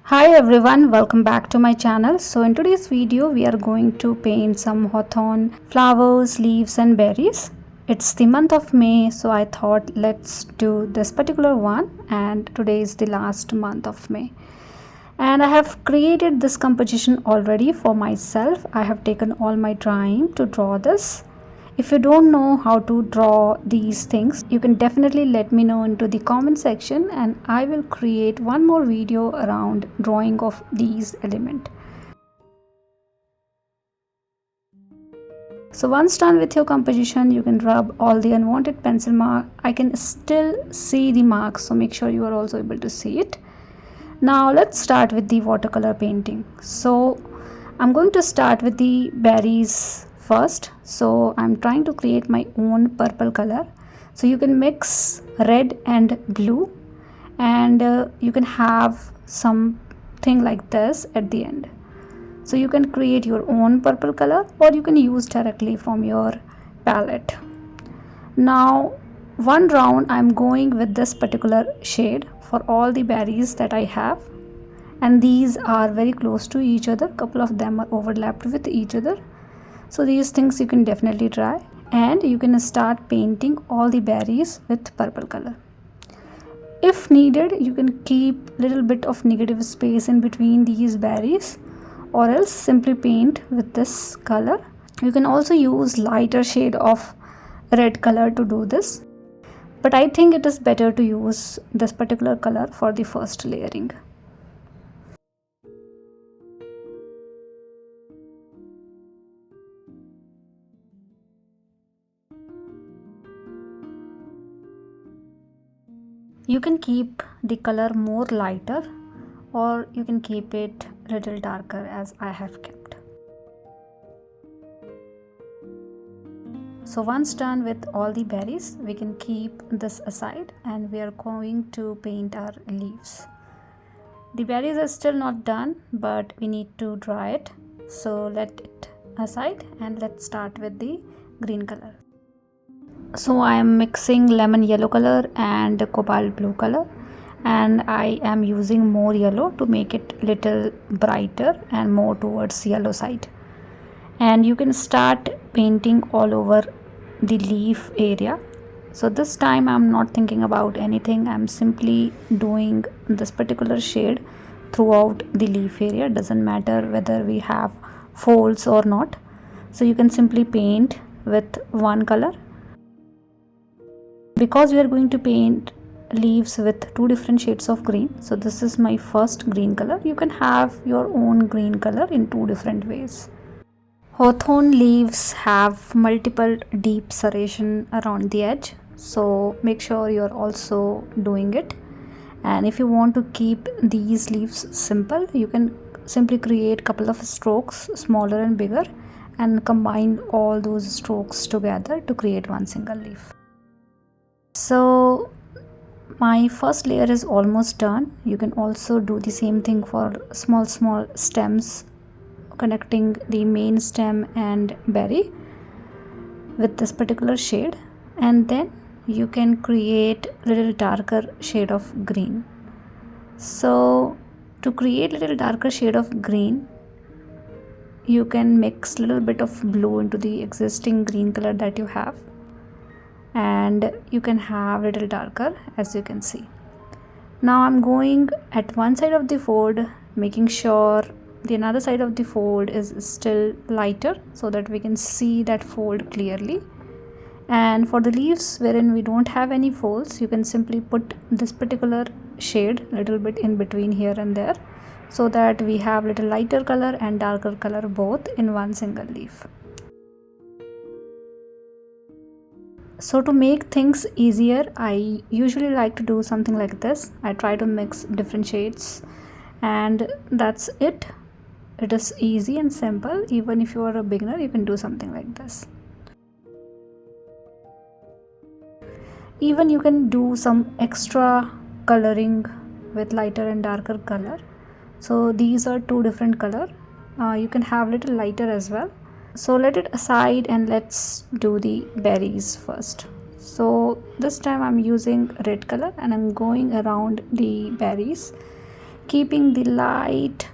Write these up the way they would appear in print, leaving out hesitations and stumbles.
Hi everyone, welcome back to my channel. So in today's video we are going to paint some hawthorn flowers, leaves and berries. It's the month of May, so I thought let's do this particular one, and today is the last month of May. And I have created this composition already for myself. I have taken all my time to draw this. If you don't know how to draw these things, you can definitely let me know into the comment section, and I will create one more video around drawing of these elements. So once done with your composition, you can rub all the unwanted pencil mark. I can still see the marks, so make sure you are also able to see it. Now let's start with the watercolor painting. So I'm going to start with the berries first. So I'm trying to create my own purple color. So you can mix red and blue, and you can have something like this at the end. So you can create your own purple color, or you can use directly from your palette. Now one round I'm going with this particular shade for all the berries that I have, and these are very close to each other. Couple of them are overlapped with each other. So these things you can definitely try, and you can start painting all the berries with purple color. If needed, you can keep little bit of negative space in between these berries, or else simply paint with this color. You can also use lighter shade of red color to do this, but I think it is better to use this particular color for the first layering. You can keep the color more lighter, or you can keep it little darker as I have kept. So once done with all the berries, we can keep this aside, and we are going to paint our leaves. The berries are still not done, but we need to dry it. So let it aside, and let's start with the green color. So I am mixing lemon yellow color and cobalt blue color, and I am using more yellow to make it little brighter and more towards yellow side. And you can start painting all over the leaf area. So this time I'm not thinking about anything. I'm simply doing this particular shade throughout the leaf area. Doesn't matter whether we have folds or not. So you can simply paint with one color. Because we are going to paint leaves with two different shades of green, so this is my first green color. You can have your own green color in two different ways. Hawthorn leaves have multiple deep serration around the edge, so make sure you're also doing it. And if you want to keep these leaves simple, you can simply create a couple of strokes, smaller and bigger, and combine all those strokes together to create one single leaf. So my first layer is almost done. You can also do the same thing for small stems connecting the main stem and berry with this particular shade, and then you can create a little darker shade of green. So to create a little darker shade of green, you can mix a little bit of blue into the existing green color that you have, and you can have a little darker, as you can see. Now I'm going at one side of the fold, making sure the another side of the fold is still lighter so that we can see that fold clearly. And for the leaves wherein we don't have any folds, you can simply put this particular shade a little bit in between here and there, so that we have little lighter color and darker color both in one single leaf. So to make things easier, I usually like to do something like this. I try to mix different shades, and that's it. It is easy and simple. Even if you are a beginner, you can do something like this. Even you can do some extra coloring with lighter and darker color. So these are two different color. You can have little lighter as well. So let it aside, and let's do the berries first. So this time I'm using red color, and I'm going around the berries keeping the light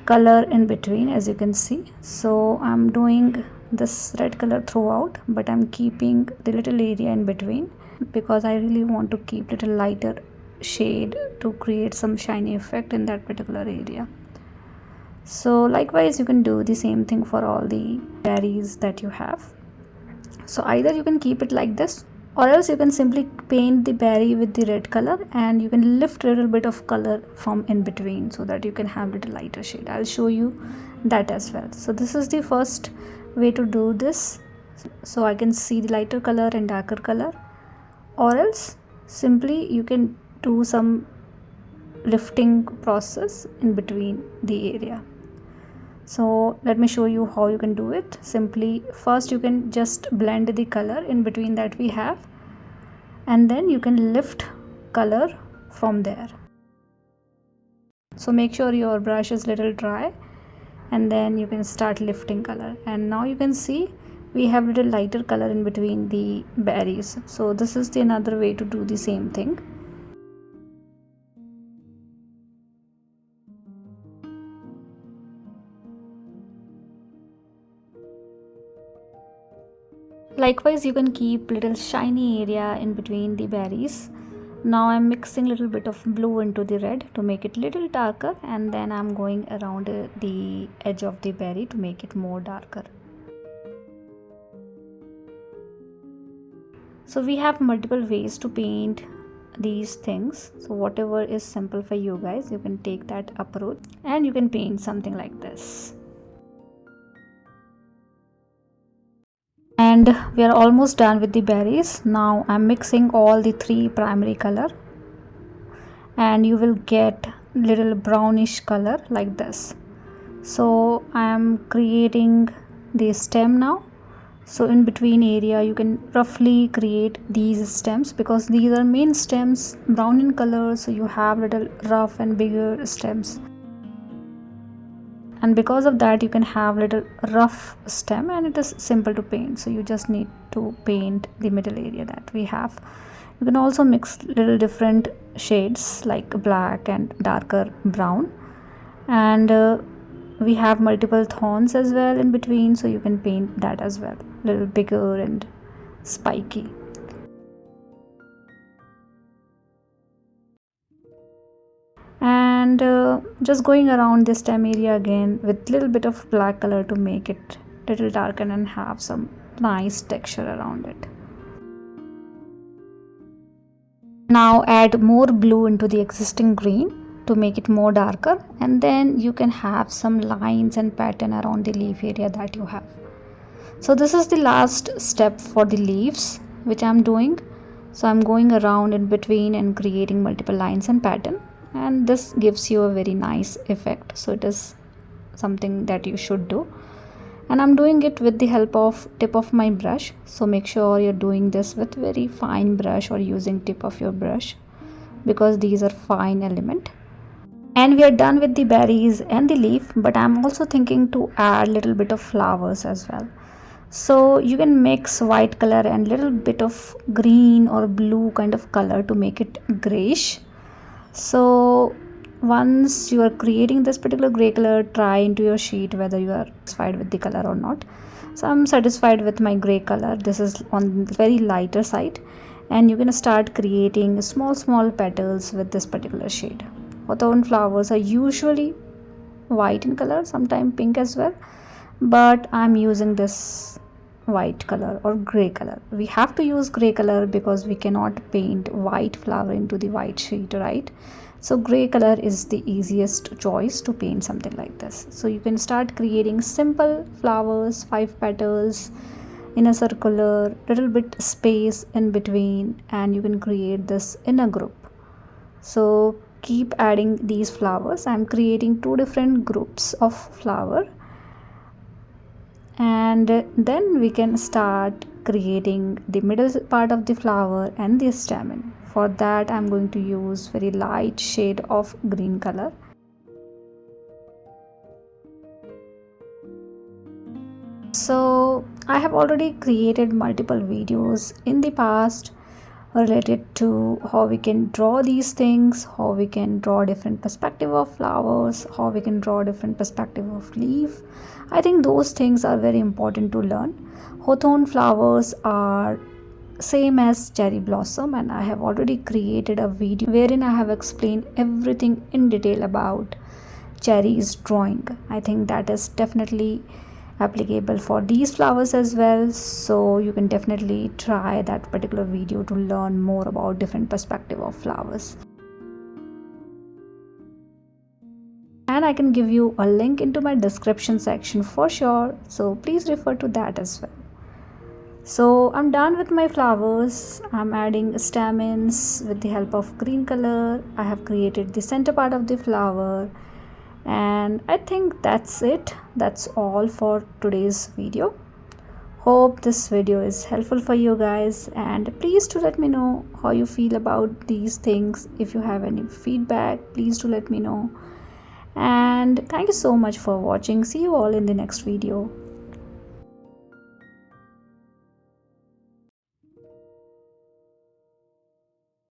color in between, as you can see. So I'm doing this red color throughout, but I'm keeping the little area in between because I really want to keep little lighter shade to create some shiny effect in that particular area. So likewise you can do the same thing for all the berries that you have. So either you can keep it like this, or else you can simply paint the berry with the red color and you can lift a little bit of color from in between so that you can have little lighter shade. I'll show you that as well. So this is the first way to do this. So I can see the lighter color and darker color, or else simply you can do some lifting process in between the area. So let me show you how you can do it. Simply first you can just blend the color in between that we have, and then you can lift color from there. So make sure your brush is little dry, and then you can start lifting color. And now you can see we have little lighter color in between the berries. So this is the another way to do the same thing. Likewise you can keep little shiny area in between the berries. Now I'm mixing little bit of blue into the red to make it little darker, and then I'm going around the edge of the berry to make it more darker. So we have multiple ways to paint these things. So whatever is simple for you guys, you can take that approach and you can paint something like this. And we are almost done with the berries. Now I'm mixing all the three primary color, and you will get little brownish color like this. So I am creating the stem now. So in between area you can roughly create these stems, because these are main stems brown in color, so you have little rough and bigger stems, and because of that you can have little rough stem, and it is simple to paint. So you just need to paint the middle area that we have. You can also mix little different shades like black and darker brown, and we have multiple thorns as well in between, so you can paint that as well, little bigger and spiky. And just going around this stem area again with little bit of black color to make it little darker and have some nice texture around it. Now add more blue into the existing green to make it more darker, and then you can have some lines and pattern around the leaf area that you have. So this is the last step for the leaves which I'm doing. So I'm going around in between and creating multiple lines and pattern, and this gives you a very nice effect. So it is something that you should do, and I'm doing it with the help of tip of my brush. So make sure you're doing this with very fine brush or using tip of your brush, because these are fine element. And we are done with the berries and the leaf, but I'm also thinking to add little bit of flowers as well. So you can mix white color and little bit of green or blue kind of color to make it grayish. So once you are creating this particular gray color, try into your sheet whether you are satisfied with the color or not. So I'm satisfied with my gray color. This is on the very lighter side, and you can start creating small petals with this particular shade. Hawthorn flowers are usually white in color, sometimes pink as well, but I'm using this white color or gray color. We have to use gray color because we cannot paint white flower into the white sheet, right? So gray color is the easiest choice to paint something like this. So you can start creating simple flowers, 5 petals in a circular, little bit space in between, and you can create this in a group. So keep adding these flowers. I'm creating 2 different groups of flower, and then we can start creating the middle part of the flower and the stamen. For that I'm going to use very light shade of green color. So I have already created multiple videos in the past related to how we can draw these things, how we can draw different perspective of flowers, how we can draw different perspective of leaf. I think those things are very important to learn. Hawthorn flowers are same as cherry blossom, and I have already created a video wherein I have explained everything in detail about cherries drawing. I think that is definitely applicable for these flowers as well, so you can definitely try that particular video to learn more about different perspective of flowers. And I can give you a link into my description section for sure, so please refer to that as well. So I'm done with my flowers. I'm adding stamens with the help of green color. I have created the center part of the flower, and I think that's it. That's all for today's video. Hope this video is helpful for you guys, and please do let me know how you feel about these things. If you have any feedback, please do let me know. And thank you so much for watching. See you all in the next video.